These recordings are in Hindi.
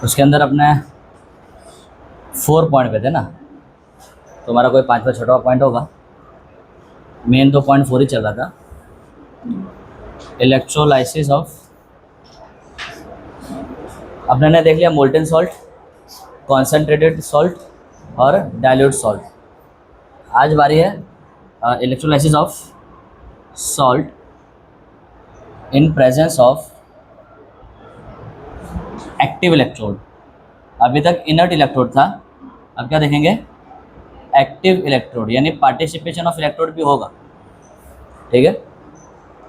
उसके अंदर अपने 4 पॉइंट पे थे ना, तो हमारा कोई 5वां 6वां पॉइंट होगा। मेन तो पॉइंट 4 ही चल रहा था, इलेक्ट्रोलाइसिस ऑफ। अपने ने देख लिया मोल्टेन सॉल्ट, कॉन्सेंट्रेटेड सॉल्ट और डाइल्यूट सॉल्ट। आज बारी है electrolysis of salt in presence of active electrode. अभी तक इनर्ट इलेक्ट्रोड था, अब क्या देखेंगे, एक्टिव इलेक्ट्रोड, यानी पार्टिसिपेशन ऑफ इलेक्ट्रोड भी होगा। ठीक है,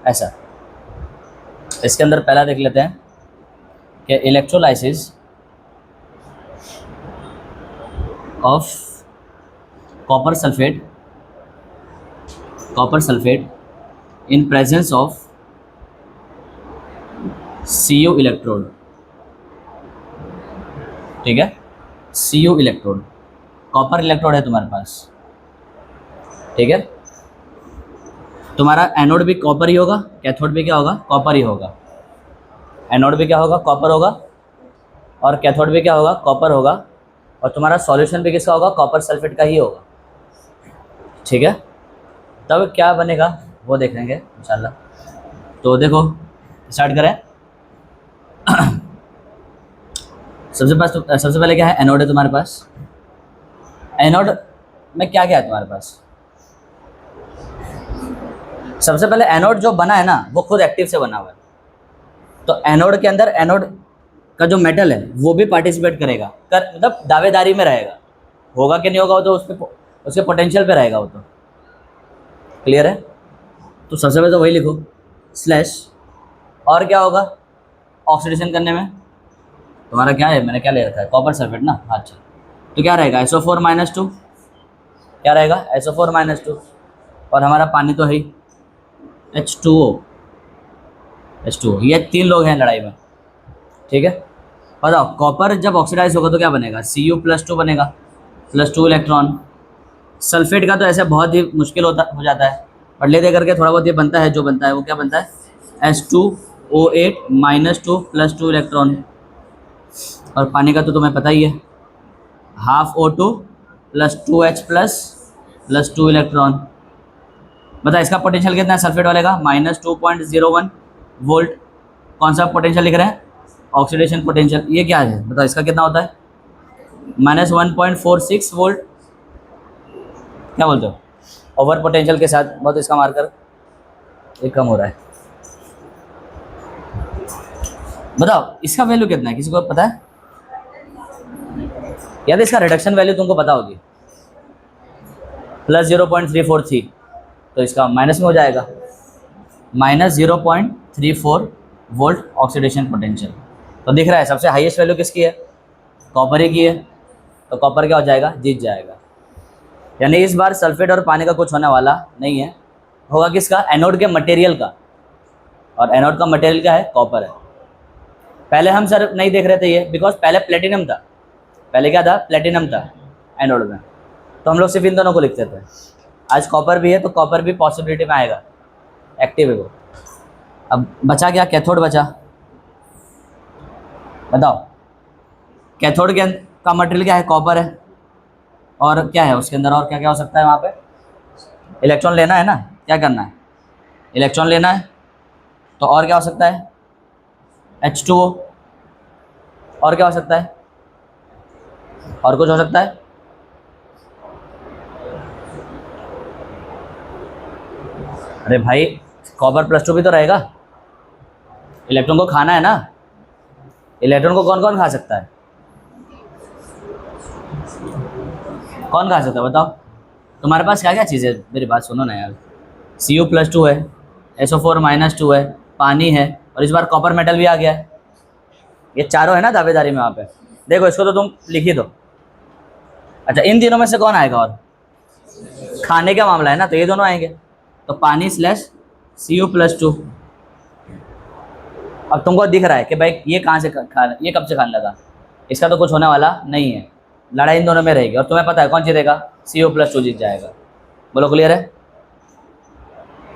ऐसा। इसके अंदर पहला देख लेते हैं कि electrolysis of copper sulphate in presence of Cu electrode. ठीक है, Cu इलेक्ट्रोड, कॉपर इलेक्ट्रोड है तुम्हारे पास। ठीक है, तुम्हारा एनोड भी कॉपर ही होगा, कैथोड भी क्या होगा, कॉपर ही होगा। एनोड भी क्या होगा, कॉपर होगा, और कैथोड भी क्या होगा, कॉपर होगा। और तुम्हारा सॉल्यूशन भी किसका होगा, कॉपर सल्फेट का ही होगा। ठीक है, तब क्या बनेगा वो देख लेंगे इंशाल्लाह। तो देखो स्टार्ट करें। सबसे पहले क्या है, एनोड है तुम्हारे पास। एनोड में क्या क्या है तुम्हारे पास, सबसे पहले एनोड जो बना है ना वो खुद एक्टिव से बना हुआ है। तो एनोड के अंदर एनोड का जो मेटल है वो भी पार्टिसिपेट करेगा, मतलब दावेदारी में रहेगा। होगा कि नहीं होगा वो तो उसके पोटेंशियल पे रहेगा वो तो। क्लियर है, तो सबसे पहले तो वही लिखो स्लैश। और क्या होगा ऑक्सीडेशन करने में, तुम्हारा क्या है, मैंने क्या ले रखा है, कॉपर सल्फेट ना। अच्छा, तो क्या रहेगा, SO4-2, क्या रहेगा, SO4-2। और हमारा पानी तो है ही, H2O। ये 3 लोग हैं लड़ाई में। ठीक है, बताओ कॉपर जब ऑक्सीडाइज होगा तो क्या बनेगा, Cu+2 बनेगा, +2 इलेक्ट्रॉन। सल्फेट का तो ऐसे बहुत ही मुश्किल हो जाता है, और ले दे करके थोड़ा बहुत ये बनता है, जो बनता है वो क्या बनता है, H2O8-2 +2 इलेक्ट्रॉन। और पानी का तो तुम्हें पता ही है, हाफ O2 +2H +2 इलेक्ट्रॉन। बता इसका पोटेंशियल कितना है सल्फेट वाले का, -2.01 वोल्ट। कौन सा पोटेंशियल लिख रहे हैं, ऑक्सीडेशन पोटेंशियल। ये क्या है बताओ, इसका कितना होता है, -1.46 वोल्ट। क्या बोलते हो, ओवर पोटेंशियल के साथ बहुत इसका मार्कर ये कम हो रहा है। बताओ इसका वैल्यू कितना है, किसी को पता है, या तो इसका रिडक्शन वैल्यू तुमको पता होगी, +0.343, तो इसका माइनस में हो जाएगा, -0.34 वोल्ट ऑक्सीडेशन पोटेंशियल। तो दिख रहा है सबसे हाईएस्ट वैल्यू किसकी है, कॉपर ही की है। तो कॉपर क्या हो जाएगा, जीत जाएगा। यानी इस बार सल्फेट और पानी का कुछ होने वाला नहीं है, होगा किसका, एनोड के मटेरियल का। और एनोड का मटेरियल क्या है, कॉपर है। पहले हम सर नहीं देख रहे थे ये, बिकॉज पहले प्लेटिनम था। पहले क्या था, प्लेटिनम था एनोड में, तो हम लोग सिर्फ इन दोनों को लिखते थे। आज कॉपर भी है तो कॉपर भी पॉसिबिलिटी में आएगा, एक्टिव है वो। अब बचा क्या, कैथोड बचा। बताओ कैथोड का मटेरियल क्या है, कॉपर है। और क्या है उसके अंदर, और क्या क्या हो सकता है वहाँ पे, इलेक्ट्रॉन लेना है ना, क्या करना है, इलेक्ट्रॉन लेना है। तो और क्या हो सकता है, H2O। और क्या हो सकता है, और कुछ हो सकता है, अरे भाई कॉपर +2 भी तो रहेगा, इलेक्ट्रॉन को खाना है ना। इलेक्ट्रॉन को कौन कौन खा सकता है, कौन खा सकता है बताओ। तुम्हारे पास क्या क्या चीज़ है, मेरी बात सुनो ना यार। Cu+2 है, SO4-2 है, पानी है, और इस बार कॉपर मेटल भी आ गया है। ये चारों है ना दावेदारी में वहाँ पे। देखो इसको तो तुम लिख ही दो। अच्छा इन तीनों में से कौन आएगा, और खाने का मामला है ना, तो ये दोनों आएंगे। तो पानी /Cu+2। अब तुमको दिख रहा है कि भाई ये कहाँ से ये कब से खाने लगा, इसका तो कुछ होने वाला नहीं है, लड़ाई इन दोनों में रहेगी। और तुम्हें पता है कौन जीतेगा, CO+2 जीत जाएगा। बोलो क्लियर है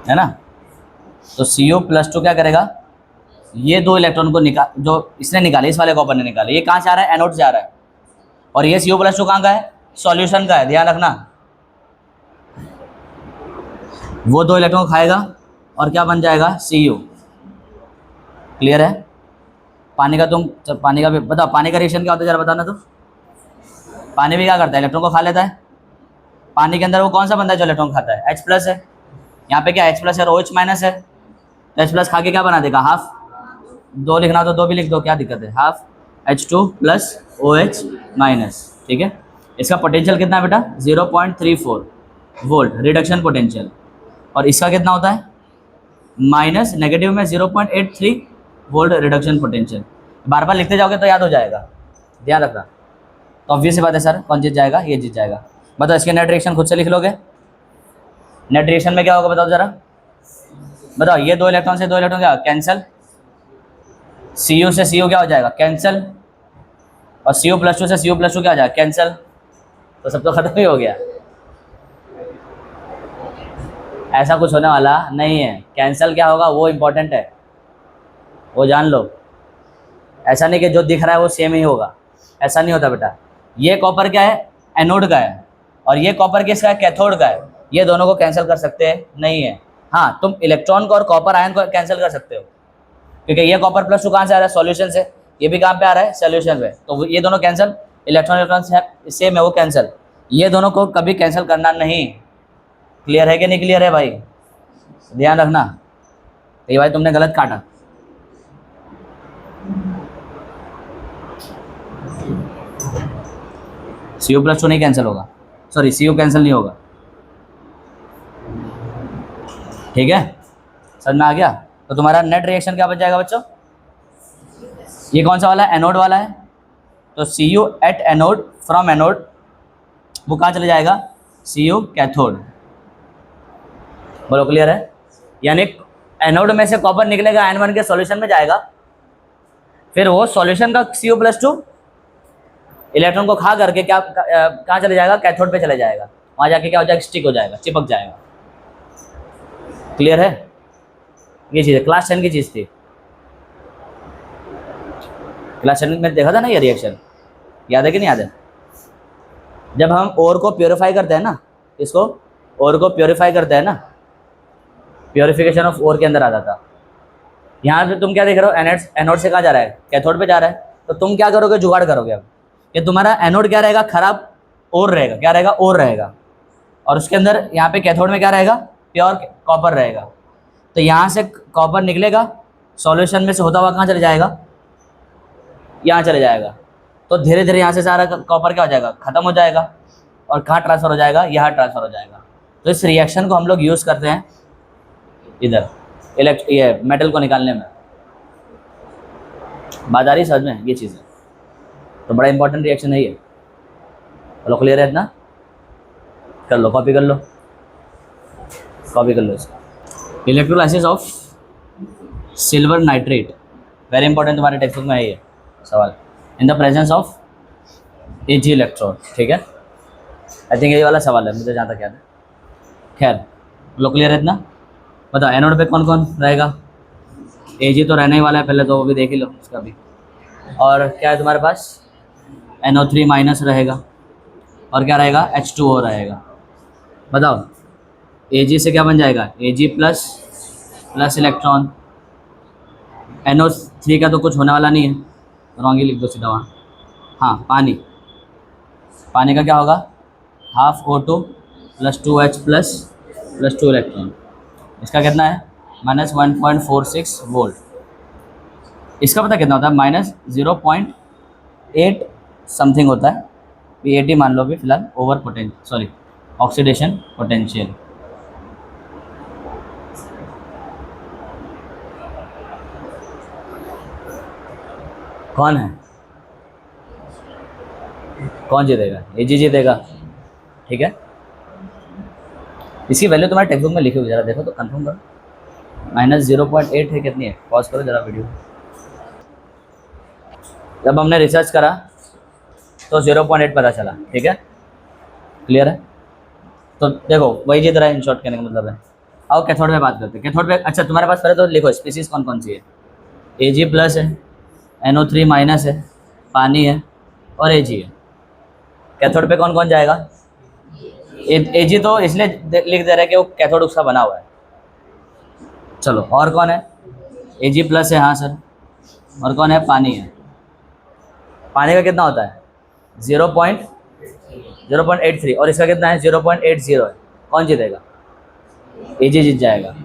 ना। तो CO+2 क्या करेगा, ये 2 इलेक्ट्रॉन को निकाल, जो इसने निकाले, इस वाले कॉपर ने निकाले, ये कहाँ से आ रहा है, एनोड से आ रहा है। और ये CO+2 कहाँ का है, सॉल्यूशन का है, ध्यान रखना। वो 2 इलेक्ट्रॉन को खाएगा और क्या बन जाएगा, Cu। क्लियर है। पानी का पानी का भी बताओ, पानी का रिएक्शन क्या होता है जरा बताना। तो पानी भी क्या करता है, इलेक्ट्रॉन को खा लेता है। पानी के अंदर वो कौन सा बंदा है जो इलेक्ट्रॉन खाता है, H+ है। यहाँ पे क्या H+ है और OH- है, तो H+ खा के क्या बना देगा, हाफ। 2 लिखना तो 2 भी लिख दो, क्या दिक्कत है, हाफ H2 + OH-। ठीक है। इसका पोटेंशियल कितना है बेटा, 0.34 वोल्ट रिडक्शन पोटेंशियल। और इसका कितना होता है, माइनस नेगेटिव में 0.83 वोल्ट रिडक्शन पोटेंशियल। बार बार लिखते जाओगे तो याद हो जाएगा, ध्यान रखना। तो ऑब्वियस सी बात है सर, कौन जीत जाएगा, ये जीत जाएगा। बताओ इसके नेट रिएक्शन खुद से लिख लोगे। नेट रिएक्शन में क्या होगा बताओ जरा, बताओ। ये 2 इलेक्ट्रॉन से 2 इलेक्ट्रॉन क्या कैंसिल, Cu से Cu क्या हो जाएगा, कैंसिल। और CO+2 से CO+2 क्या हो जाएगा, कैंसिल। तो सब तो खत्म ही हो गया। ऐसा कुछ होने वाला नहीं है। कैंसिल क्या होगा वो इंपॉर्टेंट है, वो जान लो। ऐसा नहीं कि जो दिख रहा है वो सेम ही होगा, ऐसा नहीं होता बेटा। ये कॉपर क्या है, एनोड का है, और ये कॉपर किसका है, कैथोड का है। ये दोनों को कैंसिल कर सकते हैं नहीं है। हाँ, तुम इलेक्ट्रॉन को और कॉपर आयन को कैंसिल कर सकते हो, क्योंकि ये Copper+2 कहाँ से आ रहा है, सॉल्यूशन से। ये भी कहाँ पे आ रहा है, सॉल्यूशन पे। तो ये दोनों कैंसिल, इलेक्ट्रॉन सेम है, वो कैंसिल। ये दोनों को कभी कैंसिल करना नहीं। क्लियर है कि नहीं क्लियर है भाई, ध्यान रखना। ये भाई तुमने गलत काटा। CO+2 नहीं कैंसिल होगा, सॉरी Cu कैंसिल नहीं होगा। ठीक है, समझ में आ गया। तो तुम्हारा नेट रिएक्शन क्या बच जाएगा बच्चों, ये कौन सा वाला है, एनोड वाला है। तो Cu at anode from anode वो कहाँ चले जाएगा, Cu कैथोड। बोलो क्लियर है। यानी एनोड में से कॉपर निकलेगा, आयन के सॉल्यूशन में जाएगा, फिर वो सॉल्यूशन का CO+2 इलेक्ट्रॉन को खा करके क्या कहाँ चले जाएगा, कैथोड पे चले जाएगा। वहाँ जाके क्या हो जाएगा, स्टिक हो जाएगा, चिपक जाएगा। क्लियर है। ये चीज़ क्लास 10 की चीज़ थी, क्लास 10 में देखा था ना ये रिएक्शन, याद है कि नहीं याद है। जब हम ओर को प्योरीफाई करते हैं ना, इसको ओर को प्योरीफाई करते हैं ना, प्योरीफिकेशन ऑफ ओर के अंदर आता था। यहाँ पे तुम क्या देख रहे हो, एनोड से कहाँ जा रहा है, कैथोड पे जा रहा है। तो तुम क्या करोगे, जुगाड़ करोगे अब कि तुम्हारा एनोड क्या रहेगा, खराब ओर रहेगा, क्या रहेगा, ओर रहेगा। और उसके अंदर यहाँ पे कैथोड में क्या रहेगा, प्योर कॉपर रहेगा। तो यहाँ से कॉपर निकलेगा, सॉल्यूशन में से होता हुआ कहाँ चले जाएगा, यहाँ चले जाएगा। तो धीरे धीरे यहाँ से सारा कॉपर क्या हो जाएगा, खत्म हो जाएगा। और कहाँ ट्रांसफ़र हो जाएगा, यहाँ ट्रांसफ़र हो जाएगा। तो इस रिएक्शन को हम लोग यूज़ करते हैं इधर ये मेटल को निकालने में। बात आ रही समझ में, ये चीज़ है। तो बड़ा इंपॉर्टेंट रिएक्शन है ये। चलो क्लियर है इतना, कर लो, कॉपी कर लो, कॉपी कर लो इसका। Electrolysis of silver nitrate, very important, तुम्हारे टेक्स्ट बुक में है ये सवाल। इन the presence of Ag electrode. ठीक है, आई थिंक ये वाला सवाल है मुझे जहाँ तक याद है। खैर लो, क्लियर है इतना। बताओ एनोड पे कौन कौन रहेगा, Ag तो रहने ही वाला है, पहले तो वो भी देख ही लो उसका भी। और क्या है तुम्हारे पास, NO3- रहेगा, और क्या रहेगा, H2O रहेगा। बताओ Ag से क्या बन जाएगा, Ag प्लस इलेक्ट्रॉन। NO3 का तो कुछ होने वाला नहीं है, रॉन्ग ही लिख दो सीधा वहाँ। हाँ, पानी का क्या होगा, हाफ O2 + 2H + 2 इलेक्ट्रॉन। इसका कितना है, -1.46 वोल्ट। इसका पता कितना होता है, -0.8 समथिंग होता है, 80 मान लो अभी फिलहाल, ऑक्सीडेशन पोटेंशियल। कौन है, कौन जीतेगा, Ag जीतेगा। ठीक है, इसकी वैल्यू तुम्हारे टेक्स्ट बुक में लिखी हुई, जरा देखो तो कंफर्म करो। -0.8 है, कितनी है, पॉज करो जरा वीडियो। जब हमने रिसर्च करा तो 0.8 पता चला, ठीक है, क्लियर है। तो देखो वही चीज़ रहा, इन शॉर्ट कहने का मतलब है। आओ कैथोड में बात करते हैं। कैथोड में अच्छा तुम्हारे पास पहले तो लिखो स्पीसीज कौन कौन सी है। Ag प्लस है, NO3 माइनस है, पानी है और Ag है। कैथोड पे कौन कौन जाएगा? Ag तो इसलिए लिख दे रहे हैं कि वो कैथोड उसका बना हुआ है। चलो और कौन है? Ag प्लस है, हाँ सर। और कौन है? पानी है। पानी का कितना होता है? 0.083 और इसका कितना है? 0.80 है। कौन जीतेगा? Ag जीत जाएगा।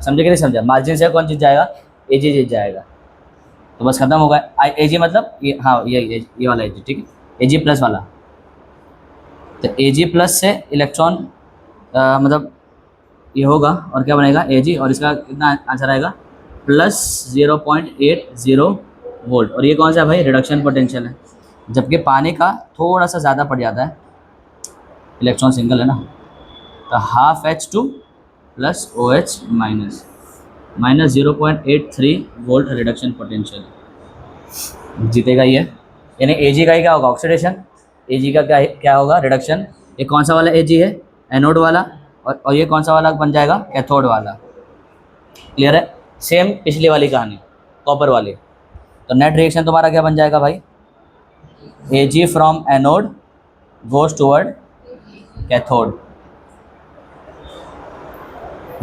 समझे कि नहीं समझा? मार्जिन से कौन जीत जाएगा? Ag जीत जाएगा। तो बस खत्म होगा। Ag मतलब ये, हाँ ये वाला Ag, ठीक है, Ag प्लस वाला। तो Ag प्लस से इलेक्ट्रॉन मतलब ये होगा और क्या बनेगा? Ag, और इसका कितना आंसर आएगा? Plus 0.80 volt. और ये कौन सा है भाई? रिडक्शन पोटेंशियल है, जबकि पानी का थोड़ा सा ज़्यादा पड़ जाता है, इलेक्ट्रॉन सिंगल है ना। तो half H2 plus OH minus 0.83 volt reduction potential जीतेगा ये। यानी Ag का ही क्या होगा? ऑक्सीडेशन। Ag का क्या होगा? रिडक्शन। ये कौन सा वाला Ag है? एनोड वाला। और ये कौन सा वाला बन जाएगा? कैथोड वाला। क्लियर है? सेम पिछली वाली कहानी, कॉपर वाली। तो नेट रिएक्शन तुम्हारा क्या बन जाएगा भाई? Ag from anode goes toward cathode.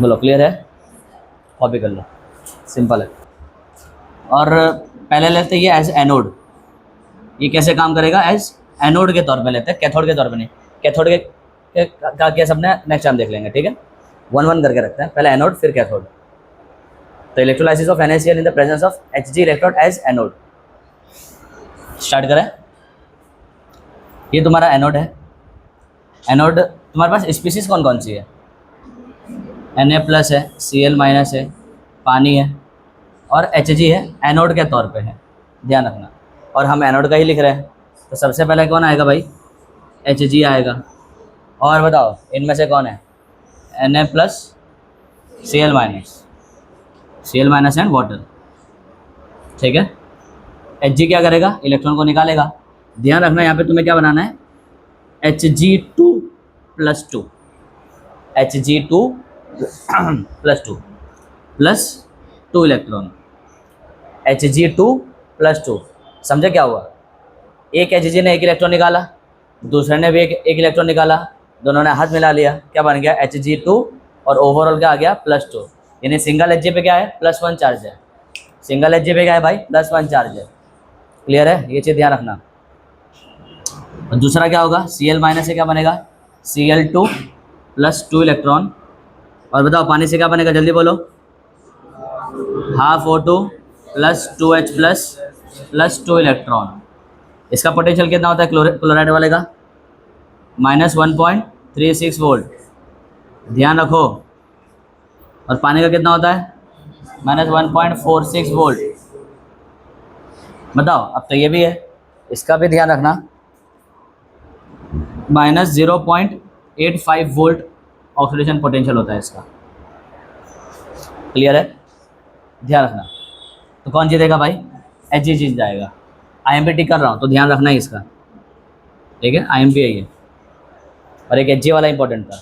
बोलो क्लियर है? कॉपी कर लो, सिंपल है। और पहले लेते हैं ये एज एनोड। ये कैसे काम करेगा? एज एनोड के तौर पे लेते हैं, कैथोड के तौर पे नहीं। कैथोड के का क्या सबने नेक्स्ट टाइम देख लेंगे, ठीक है। 1-1 करके रखते हैं, पहले एनोड फिर कैथोड। तो electrolysis of NaCl in the presence of Hg electrode as anode. Start करें। ये तुम्हारा एनोड है। एनोड तुम्हारे पास स्पीसीज कौन कौन सी है? Na प्लस है, Cl माइनस है, पानी है और Hg है, एनोड के तौर पे है, ध्यान रखना। और हम एनोड का ही लिख रहे हैं, तो सबसे पहले कौन आएगा भाई? Hg आएगा। और बताओ इनमें से कौन है? Na plus, Cl minus and water, ठीक है। Hg क्या करेगा? इलेक्ट्रॉन को निकालेगा। ध्यान रखना यहाँ पे तुम्हें क्या बनाना है? Hg2 plus 2, Hg2 plus 2 electron, Hg2 plus 2। समझे क्या हुआ? एक Hg ने एक इलेक्ट्रॉन निकाला, दूसरे ने भी एक इलेक्ट्रॉन निकाला, दोनों ने हाथ मिला लिया, क्या बन गया? Hg2 और ओवरऑल क्या आ गया? +2। यानी सिंगल Hg पे क्या है? +1 चार्ज है। सिंगल Hg पे क्या है भाई? +1 चार्ज है। क्लियर है? ये चीज़ ध्यान रखना। और दूसरा क्या होगा? Cl माइनस से क्या बनेगा? Cl2 plus 2 electron. और बताओ पानी से क्या बनेगा? जल्दी बोलो। Half O2 plus 2H plus 2 electron. इसका पोटेंशियल कितना होता है क्लोराइड वाले का? -1.36 वोल्ट, ध्यान रखो। और पानी का कितना होता है? -1.46 वोल्ट। बताओ, अब तो ये भी है, इसका भी ध्यान रखना। -0.85 वोल्ट ऑक्सीडेशन पोटेंशियल होता है इसका। क्लियर है? ध्यान रखना। तो कौन जीतेगा भाई? Hg जीत जाएगा। IMP टिक कर रहा हूँ तो ध्यान रखना है इसका, ठीक है। IMP है ये, और एक Hg वाला इंपॉर्टेंट था।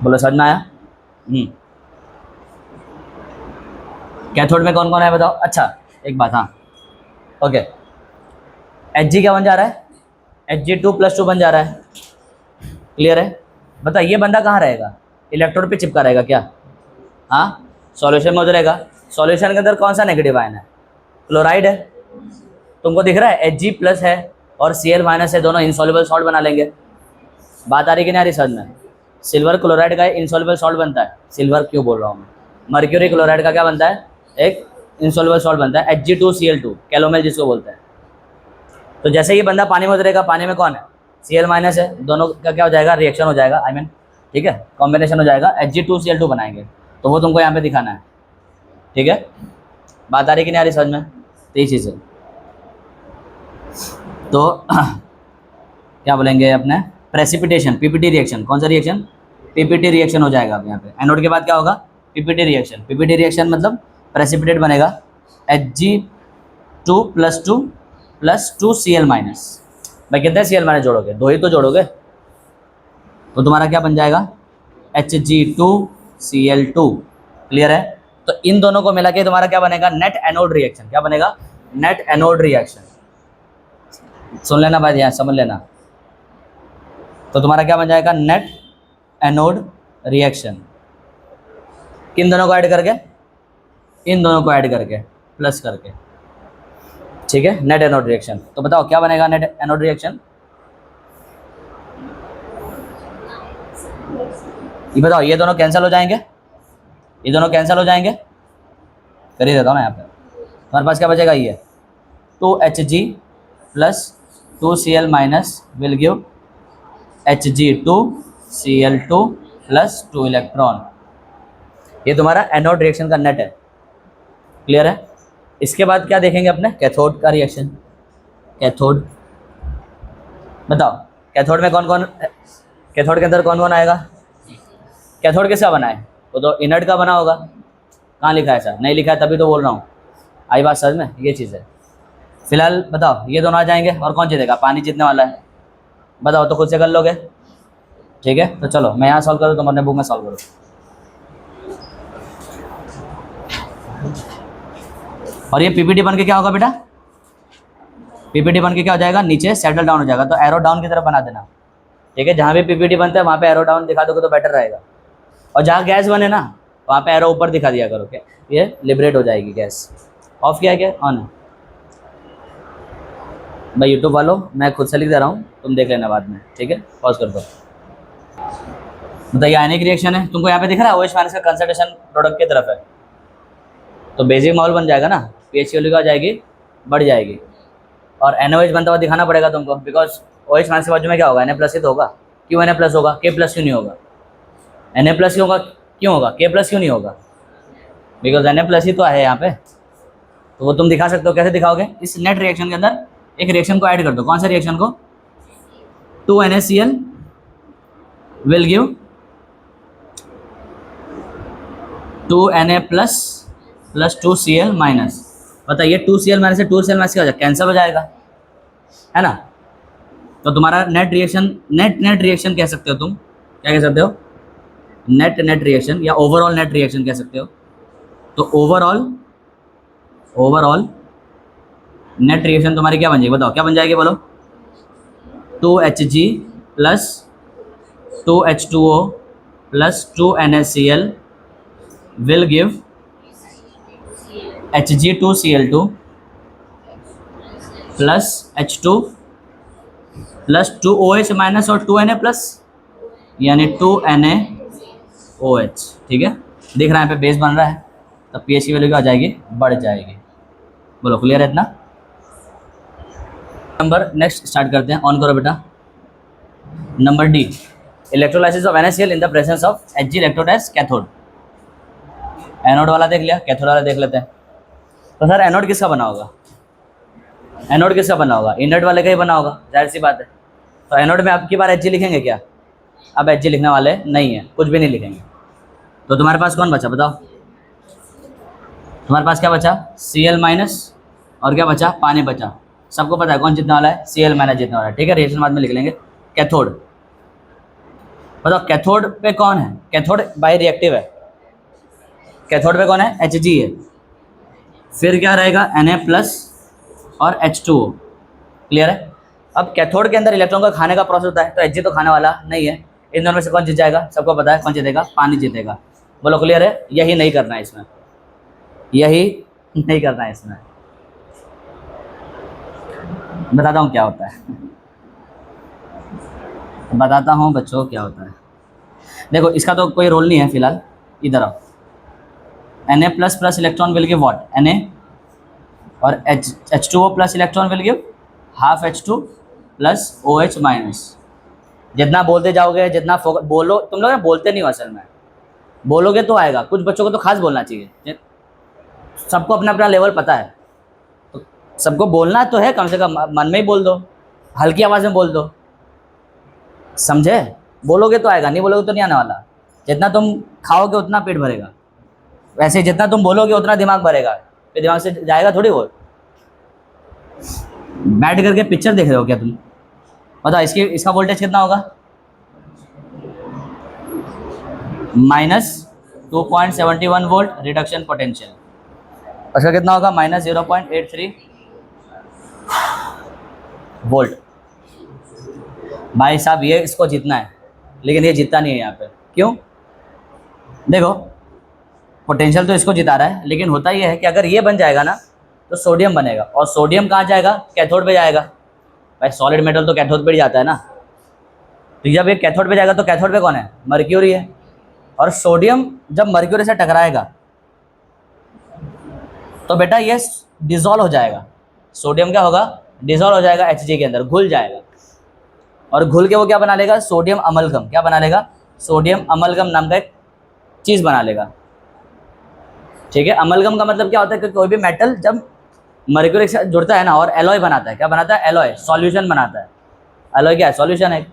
बोलो समझ में आया? कैथोड में कौन कौन है बताओ? अच्छा एक बात, हाँ ओके। Hg क्या बन जा रहा है? Hg2 प्लस 2 बन जा रहा है। क्लियर है? बता ये बंदा कहाँ रहेगा? इलेक्ट्रोड पे चिपका रहेगा क्या? हाँ, सॉल्यूशन में उतरेगा। सॉल्यूशन के अंदर कौन सा नेगेटिव आयन है? क्लोराइड है। तुमको दिख रहा है Hg प्लस है और Cl माइनस है, दोनों इनसॉल्युबल सॉल्ट बना लेंगे। बात आ रही कि नहीं आ रही समझ में? सिल्वर क्लोराइड का इनसॉल्युबल सॉल्ट बनता है। सिल्वर क्यों बोल रहा हूँ मैं? मर्क्यूरी क्लोराइड का क्या बनता है? एक इनसॉल्युबल सॉल्ट बनता है, Hg2Cl2, कैलोमेल जिसको बोलते हैं। तो जैसे ये बंदा पानी में उतरेगा, पानी में कौन है? Cl माइनस है, दोनों का क्या हो जाएगा? रिएक्शन हो जाएगा, आई मीन ठीक है, कॉम्बिनेशन हो जाएगा, Hg2Cl2 बनाएंगे। तो वो तुमको यहाँ पे दिखाना है, ठीक है। बात आ रही कि नहीं आ रही समझ में? तो ये चीज़ है। तो क्या बोलेंगे अपने? Precipitation, PPT reaction. कौन सा रिएक्शन? पीपीटी रिएक्शन हो जाएगा अब यहाँ पे। एनोड के बाद क्या होगा? PPT reaction. पीपीटी रिएक्शन मतलब प्रेसिपिटेट बनेगा Hg2 plus 2 plus 2Cl minus. भाई कितने Cl माइनस जोड़ोगे? 2 ही तो जोड़ोगे। तो तुम्हारा क्या बन जाएगा? Hg2Cl2। क्लियर है? तो इन दोनों को मिला के तुम्हारा क्या बनेगा? Net anode reaction. क्या बनेगा? Net anode reaction. सुन लेना भाई, यहाँ समझ लेना। तो तुम्हारा क्या बन जाएगा? Net anode reaction. किन दोनों को ऐड करके? इन दोनों को ऐड करके, प्लस करके। ठीक है, नेट एनोड रिएक्शन। तो बताओ क्या बनेगा नेट एनोड रिएक्शन? ये बताओ, ये दोनों कैंसिल हो जाएंगे, ये दोनों कैंसिल हो जाएंगे। कर ही देता हूँ ना यहाँ पे। तुम्हारे पास क्या बचेगा? ये 2Hg plus 2Cl minus will give Hg2Cl2 plus 2 electron. ये तुम्हारा एनोड रिएक्शन का नेट है। क्लियर है? इसके बाद क्या देखेंगे अपने? कैथोड का रिएक्शन। कैथोड बताओ, कैथोड में कौन कौन, कैथोड के अंदर कौन कौन आएगा? कैथोड किसका बना है? वो तो इनर्ट का बना होगा। कहाँ लिखा है? ऐसा नहीं लिखा है, तभी तो बोल रहा हूँ। आई बात समझ में? ये चीज़ है। फिलहाल बताओ, ये दोनों आ जाएंगे और कौन जीतेगा? पानी जीतने वाला है। बताओ तो खुद से कर लोगे। ठीक है, तो चलो मैं यहाँ सॉल्व करूँ, तुम अपने बुक में सॉल्व करो। और ये पीपीटी बन के क्या होगा बेटा? पीपीटी बन के क्या हो जाएगा? नीचे सेटल डाउन हो जाएगा। तो एरो डाउन की तरफ बना देना। ठीक है, जहाँ भी पीपीटी बनता है वहाँ पे एरो डाउन दिखा दोगे तो बेटर रहेगा। और जहाँ गैस बने ना, वहाँ पे एरो ऊपर दिखा दिया करो, क्या ये लिबरेट हो जाएगी गैस। ऑफ किया है क्या? ऑन है भाई। यूट्यूब वालों, मैं खुद से लिख दे रहा हूँ, तुम देख लेना बाद में। ठीक है, पॉज कर दो। बताइए, आयनिक रिएक्शन है, तुमको यहाँ पे दिख रहा है OH माइनस का कंसंट्रेशन प्रोडक्ट की तरफ है, तो बेसिक माहौल बन जाएगा ना, पीएच वैल्यू क्या हो जाएगी? बढ़ जाएगी। और NaOH बनता हुआ दिखाना पड़ेगा तुमको, बिकॉज OH माइनस के बाजू में क्या होगा? Na प्लस ही तो होगा। क्यों Na प्लस होगा? K प्लस क्यों नहीं होगा? Na प्लस क्यों होगा? क्यों होगा? K प्लस क्यों नहीं होगा? बिकॉज Na प्लस ही तो है यहाँ पे। तो वो तुम दिखा सकते हो। कैसे दिखाओगे? इस नेट रिएक्शन के अंदर एक रिएक्शन को ऐड कर दो। कौन सा रिएक्शन को? 2NaCl will give 2Na plus 2Cl minus. बताइए, 2Cl माइनस से 2Cl माइनस क्या हो जाएगा? कैंसिल हो जाएगा, है ना? तो तुम्हारा नेट रिएक्शन, नेट रिएक्शन कह सकते हो तुम। क्या कह सकते हो? नेट रिएक्शन या ओवरऑल नेट रिएक्शन कह सकते हो। तो ओवरऑल नेट रिएक्शन तुम्हारी क्या बन जाएगी? बताओ क्या बन जाएगी? बोलो। 2Hg plus 2H2O plus 2NaCl will give Hg2Cl2 plus H2 plus 2OH minus और 2Na प्लस, यानी 2NaOH। ठीक है, दिख रहा है यहाँ पे बेस बन रहा है, तब पीएच की वैल्यू क्या हो जाएगी? बढ़ जाएगी। बोलो क्लियर है इतना? नंबर नेक्स्ट स्टार्ट करते हैं। ऑन करो बेटा। Number D, electrolysis of NaCl in the presence of Hg electrode as cathode. Anode वाला देख लिया, कैथोड वाला देख लेते हैं। तो सर एनोड किसका बना होगा? एनोड किसका बना होगा? इनर्ट वाले का ही बना होगा, जाहिर सी बात है। तो एनोड में अब की बार Hg लिखेंगे क्या? अब Hg लिखने वाले नहीं है, कुछ भी नहीं लिखेंगे। तो तुम्हारे पास कौन बचा? बताओ तुम्हारे पास क्या बचा? Cl माइनस और क्या बचा? पानी बचा। सबको पता है कौन जीतने वाला है? Cl माइनस जीतने वाला है। ठीक है, रिएक्शन बाद में लिख लेंगे। कैथोड, बताओ कैथोड पे कौन है? कैथोड बाई रिएक्टिव है। कैथोड पे कौन है? Hg है। फिर क्या रहेगा? Na प्लस और H2O। क्लियर है? अब कैथोड के अंदर इलेक्ट्रॉन का खाने का प्रोसेस होता है, तो Hg तो खाने वाला नहीं है। इन दोनों में से कौन जीत जाएगा? सबको पता है कौन जीतेगा? पानी जीतेगा। बोलो क्लियर है? यही नहीं करना है इसमें, यही नहीं करना है इसमें। बताता हूँ क्या होता है, बताता हूँ बच्चों क्या होता है। देखो इसका तो कोई रोल नहीं है फिलहाल। इधर आओ। Na plus plus electron will give what? Na और H2O plus electron will give half H2 plus OH minus. जितना बोलते जाओगे, जितना बोलो, तुम लोग बोलते नहीं हो असल में, बोलोगे तो आएगा। कुछ बच्चों को तो खास बोलना चाहिए, सबको अपना अपना लेवल पता है, तो सबको बोलना तो है, कम से कम मन में ही बोल दो, हल्की आवाज़ में बोल दो, समझे? बोलोगे तो आएगा, नहीं बोलोगे तो नहीं आने वाला। जितना तुम खाओगे उतना पेट भरेगा, वैसे जितना तुम बोलोगे उतना दिमाग भरेगा, फिर दिमाग से जाएगा थोड़ी। वो बैठ करके पिक्चर देख रहे हो क्या तुम? बताओ इसकी इसका वोल्टेज कितना होगा? -2.71 वोल्ट रिडक्शन पोटेंशियल। अच्छा कितना होगा? -0.83 वोल्ट। भाई साहब ये इसको जीतना है, लेकिन ये जीतता नहीं है यहाँ पे। क्यों? देखो, पोटेंशियल तो इसको जिता रहा है, लेकिन होता ये है कि अगर ये बन जाएगा ना तो सोडियम बनेगा, और सोडियम कहाँ जाएगा? कैथोड पे जाएगा। भाई सॉलिड मेटल तो कैथोड पे ही जाता है ना। तो जब ये कैथोड पे जाएगा तो कैथोड पे कौन है? मर्क्यूरी है। और सोडियम जब मर्क्यूरी से टकराएगा तो बेटा ये डिजोल्व हो जाएगा। सोडियम क्या होगा? डिजोल्व हो जाएगा Hg के अंदर, घुल जाएगा। और घुल के वो क्या बना लेगा? Sodium amalgam. क्या बना लेगा? सोडियम अमलगम नाम का एक चीज बना लेगा। ठीक है, अमलगम का मतलब क्या होता है कि कोई भी मेटल जब मर्क्यूरी के साथ जुड़ता है ना और एलॉय बनाता है, क्या बनाता है? एलॉय, सॉल्यूशन बनाता है। एलॉय क्या है? सॉल्यूशन है।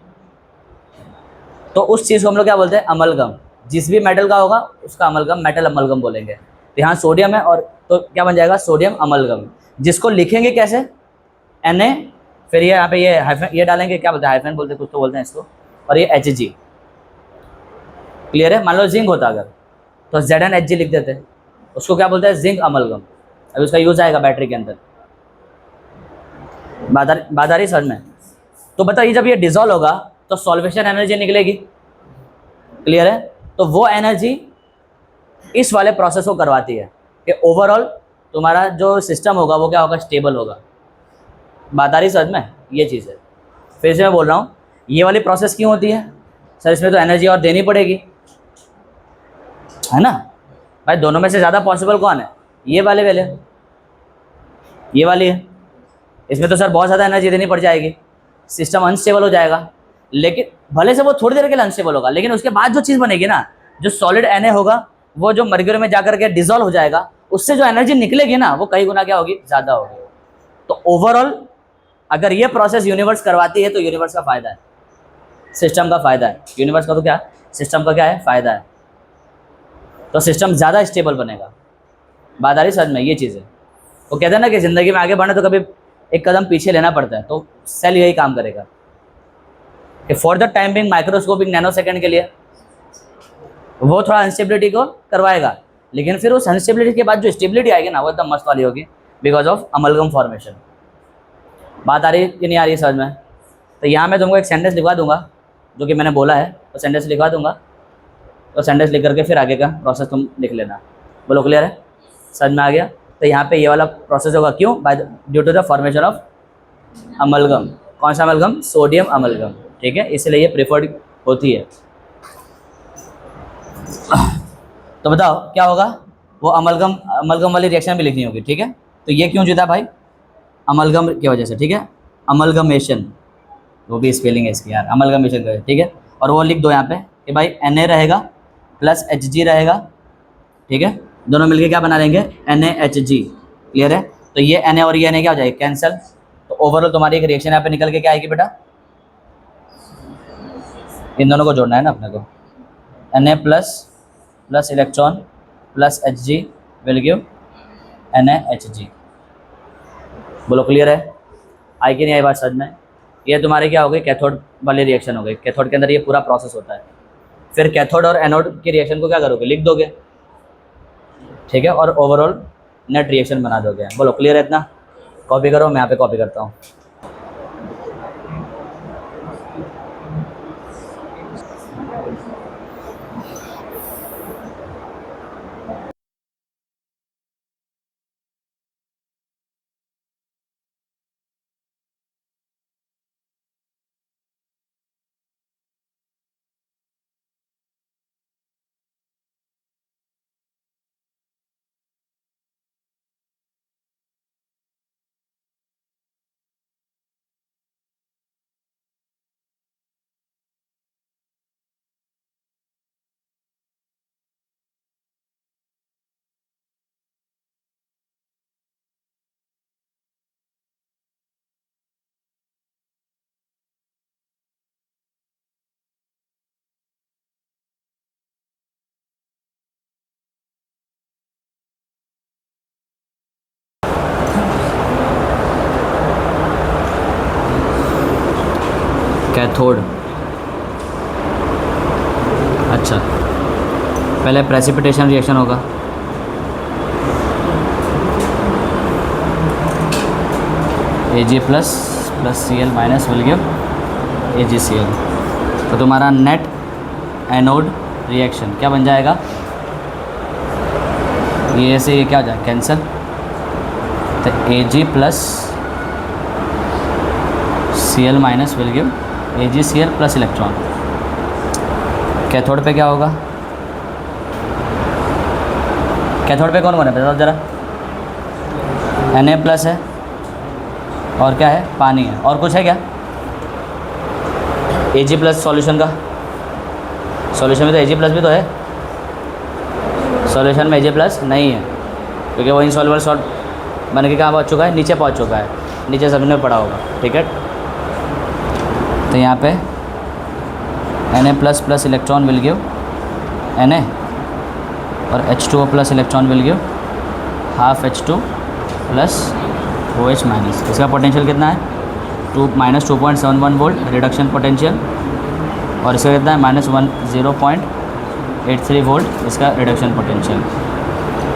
तो उस चीज को हम लोग क्या बोलते हैं? अमलगम। जिस भी मेटल का होगा उसका अमलगम मेटल अमलगम बोलेंगे। तो यहाँ सोडियम है और तो क्या बन जाएगा? Sodium amalgam. जिसको लिखेंगे कैसे? Na, फिर ये यहाँ पे ये हाइफन ये डालेंगे, क्या बोलते हैं? हाइफन बोलते हैं, कुछ तो बोलते हैं इसको। और ये Hg। क्लियर है? मान लो जिंक होता अगर, तो ZnHg लिख देते, उसको क्या बोलते हैं? Zinc amalgam. अभी उसका यूज आएगा बैटरी के अंदर। बात आ रही समझ में? तो बताइए जब ये डिजोल्व होगा तो सॉल्वेशन एनर्जी निकलेगी। क्लियर है? तो वो एनर्जी इस वाले प्रोसेस को करवाती है कि ओवरऑल तुम्हारा जो सिस्टम होगा वो क्या होगा? स्टेबल होगा। बात आ रही समझ में? ये चीज़ है। फिर से मैं बोल रहा हूँ, ये वाली प्रोसेस क्यों होती है? सर इसमें तो एनर्जी और देनी पड़ेगी, है ना? भाई दोनों में से ज़्यादा पॉसिबल कौन है? ये वाले ये वाली है। इसमें तो सर बहुत ज़्यादा एनर्जी देनी पड़ जाएगी, सिस्टम अनस्टेबल हो जाएगा। लेकिन भले से वो थोड़ी देर के लिए अनस्टेबल होगा, लेकिन उसके बाद जो चीज़ बनेगी ना, जो सॉलिड Na होगा वो जो मर्क्यूरी में जाकर के डिजोल्व हो जाएगा, उससे जो एनर्जी निकलेगी ना वो कई गुना क्या होगी? ज़्यादा होगी। तो ओवरऑल अगर ये प्रोसेस यूनिवर्स करवाती है तो यूनिवर्स का फायदा है, सिस्टम का फायदा है। यूनिवर्स का तो क्या, सिस्टम का क्या है? फायदा है। तो सिस्टम ज़्यादा स्टेबल बनेगा। बात आ रही समझ में? ये चीज़ है। वो कहते हैं ना कि ज़िंदगी में आगे बढ़ना तो कभी एक कदम पीछे लेना पड़ता है, तो सेल यही काम करेगा कि for the time being microscopic nano second के लिए वो थोड़ा अनस्टेबिलिटी को करवाएगा, लेकिन फिर उस अनस्टेबिलिटी के बाद जो स्टेबिलिटी आएगी ना वो एकदम मस्त वाली होगी, बिकॉज ऑफ अमलगम फॉर्मेशन। बात आ रही है कि नहीं आ रही है समझ में? तो यहाँ मैं तुमको एक सेंटेंस लिखवा दूंगा जो कि मैंने बोला है, तो सेंटेंस लिखवा दूंगा, तो सेंटेंस लिख करके फिर आगे का प्रोसेस तुम लिख लेना। बोलो क्लियर है? समझ में आ गया? तो यहाँ पे ये वाला प्रोसेस होगा, क्यों? By due to the formation of amalgam. कौन सा अमलगम? Sodium amalgam. ठीक है, इसलिए ये प्रेफर्ड होती है। तो बताओ क्या होगा? वो अमलगम अमलगम वाली रिएक्शन भी लिखनी होगी। ठीक है, तो ये क्यों जीता भाई? अमलगम की वजह से। ठीक है, अमलगमेशन, वो भी स्पेलिंग है इसकी यार, अमलगमेशन का। ठीक है, और वो लिख दो यहाँ पे कि भाई Na रहेगा प्लस Hg रहेगा। ठीक है, दोनों मिलके क्या बना लेंगे? NaHg। क्लियर है? तो ये Na और ये Na क्या हो जाएगा? कैंसल। तो ओवरऑल तुम्हारी एक रिएक्शन यहाँ पे निकल के क्या आएगी बेटा? इन दोनों को जोड़ना है ना अपने को। Na plus plus electron plus Hg will give NaHg। बोलो क्लियर है? आई कि नहीं आई बात समझ में? ये तुम्हारे क्या हो गई? कैथोड वाली रिएक्शन हो गई। कैथोड के अंदर ये पूरा प्रोसेस होता है। फिर कैथोड और एनोड की रिएक्शन को क्या करोगे? लिख दोगे। ठीक है, और ओवरऑल नेट रिएक्शन बना दोगे। बोलो क्लियर है इतना? कॉपी करो, मैं यहाँ पे कॉपी करता हूँ। कैथोड। अच्छा, पहले प्रेसिपिटेशन रिएक्शन होगा। Ag plus Cl minus will give AgCl। तो तुम्हारा नेट एनोड रिएक्शन क्या बन जाएगा, ये से ये क्या हो जाए कैंसिल, तो Ag plus Cl minus will give AgCl plus electron. Cathode पे क्या होगा, कैथोड पे कौन कौन है बताओ ज़रा, Na प्लस है और क्या है, पानी है, और कुछ है क्या, Ag प्लस सॉल्यूशन का, सॉल्यूशन में तो Ag प्लस भी तो है, सॉल्यूशन में Ag प्लस नहीं है क्योंकि वो इनसॉल्युबल सॉल्ट बन के कहाँ पहुँच चुका है, नीचे पहुँच चुका है, नीचे सबने पड़ा होगा, ठीक है। तो यहाँ पे Na plus plus electron will give Na और H2O plus electron will give half H2 plus OH minus. इसका पोटेंशियल कितना है, -2.71 वोल्ट रिडक्शन पोटेंशियल, और इसका कितना है -0.83 वोल्ट इसका रिडक्शन पोटेंशियल।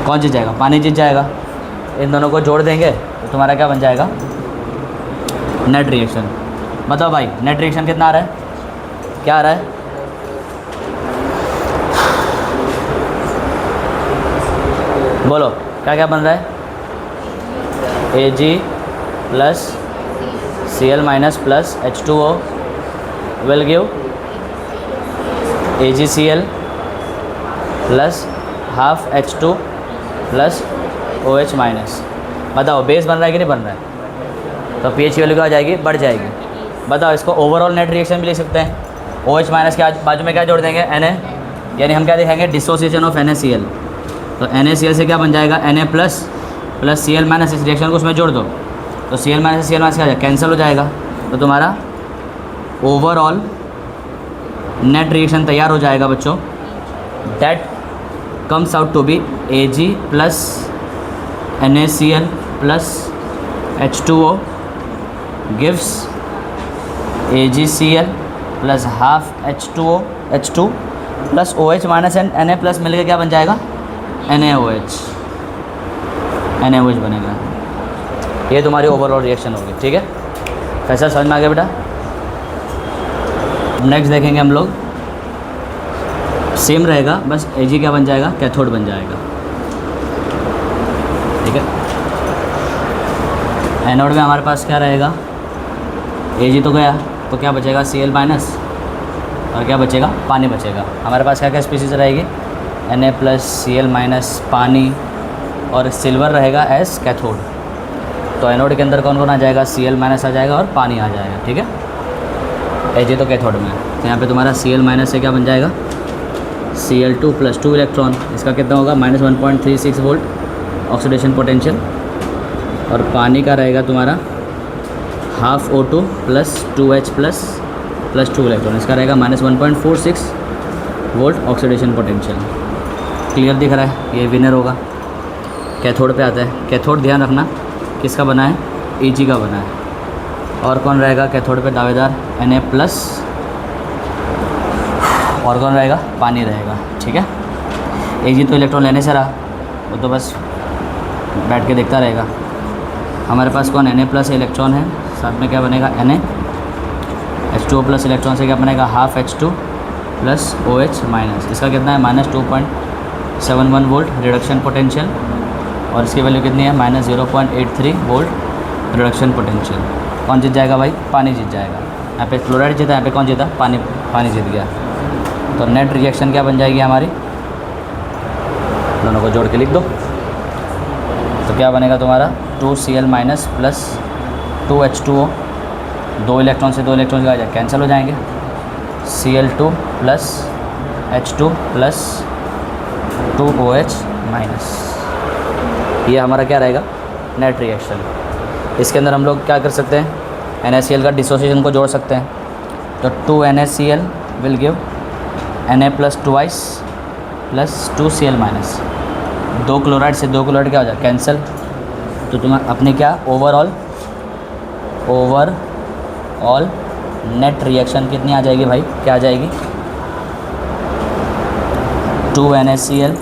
कौन जीत जाएगा, पानी जीत जाएगा। इन दोनों को जोड़ देंगे तो तुम्हारा क्या बन जाएगा, नेट रिएक्शन। बताओ भाई नेट रिएक्शन कितना आ रहा है, क्या आ रहा है, बोलो क्या क्या बन रहा है, Ag plus Cl minus plus H2O will give AgCl plus half H2 plus OH minus. बताओ बेस बन रहा है कि नहीं बन रहा है, तो pH की वैल्यू क्या हो जाएगी, बढ़ जाएगी। बताओ इसको ओवरऑल नेट रिएक्शन भी लिख सकते हैं। OH माइनस के बाजू में क्या जोड़ देंगे, Na, यानी हम क्या देखेंगे, डिसोसिएशन ऑफ NaCl। तो NaCl से क्या बन जाएगा, Na plus plus Cl minus, इस रिएक्शन को उसमें जोड़ दो तो Cl माइनस Cl माइनस क्या जाएगा, कैंसिल हो जाएगा। तो तुम्हारा ओवरऑल नेट रिएक्शन तैयार हो जाएगा बच्चों, that comes out to be Ag plus NaCl plus H2O gives AgCl plus half H2 plus OH minus and Na plus मिलकर क्या बन जाएगा, NaOH बनेगा। ये तुम्हारी ओवरऑल रिएक्शन होगी, ठीक है। कैसा समझ में आ गया बेटा। नेक्स्ट देखेंगे हम लोग, सेम रहेगा बस Ag क्या बन जाएगा, कैथोड बन जाएगा, ठीक है। एनोड में हमारे पास क्या रहेगा, Ag तो गया, तो क्या बचेगा, Cl माइनस, और क्या बचेगा, पानी बचेगा। हमारे पास क्या क्या स्पीसीज रहेगी, Na प्लस Cl माइनस पानी, और सिल्वर रहेगा एज कैथोड। तो एनोड के अंदर कौन कौन आ जाएगा, Cl माइनस आ जाएगा और पानी आ जाएगा, ठीक है। Ag तो कैथोड में, तो यहाँ पे तुम्हारा Cl माइनस से क्या बन जाएगा, Cl2 प्लस 2 इलेक्ट्रॉन, इसका कितना होगा, -1.36 वोल्ट ऑक्सीडेशन पोटेंशियल, और पानी का रहेगा तुम्हारा half O2 plus 2H plus 2 electron, इसका रहेगा -1.46 वोल्ट ऑक्सीडेशन पोटेंशियल। क्लियर दिख रहा है, ये विनर होगा। कैथोड पे आता है, कैथोड ध्यान रखना किसका बना है, Ag का बना है। और कौन रहेगा कैथोड पे दावेदार, Na प्लस, और कौन रहेगा, पानी रहेगा, ठीक है। Ag तो इलेक्ट्रॉन लेने से रहा, वो तो बस बैठ के देखता रहेगा। हमारे पास कौन, Na प्लस इलेक्ट्रॉन है, साथ में क्या बनेगा, Na, H2O प्लस इलेक्ट्रॉन से क्या बनेगा, half H2 plus OH minus, इसका कितना है, -2.71 वोल्ट रिडक्शन पोटेंशियल, और इसकी वैल्यू कितनी है, -0.83 वोल्ट रिडक्शन पोटेंशियल। कौन जीत जाएगा भाई, पानी जीत जाएगा। यहाँ पे क्लोराइड जीता, यहाँ पे कौन जीता, पानी जीत गया। तो नेट रिएक्शन क्या बन जाएगी हमारी, दोनों को जोड़ के लिख दो। तो क्या बनेगा तुम्हारा, 2Cl minus plus 2H2O, 2 electron से 2 इलेक्ट्रॉन का कैंसिल हो जाएंगे, Cl2 plus H2 plus 2OH minus. ये हमारा क्या रहेगा, नेट रिएक्शन। इसके अंदर हम लोग क्या कर सकते हैं, NaCl का डिसोसिएशन को जोड़ सकते हैं। तो 2NaCl will give Na plus 2Ice plus 2Cl minus. 2 chloride से 2 क्लोराइड क्या हो जाए, कैंसिल। तो तुम्हें अपनी क्या ओवरऑल नेट रिएक्शन कितनी आ जाएगी भाई, क्या आ जाएगी, 2NaCl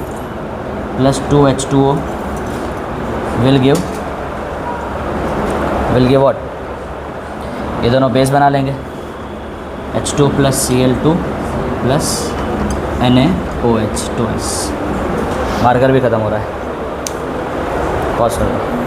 plus 2H2O will give what, ये दोनों बेस बना लेंगे, H2 plus Cl2 plus NaOH 2s। Marker भी ख़त्म हो रहा है, पॉज कर दो।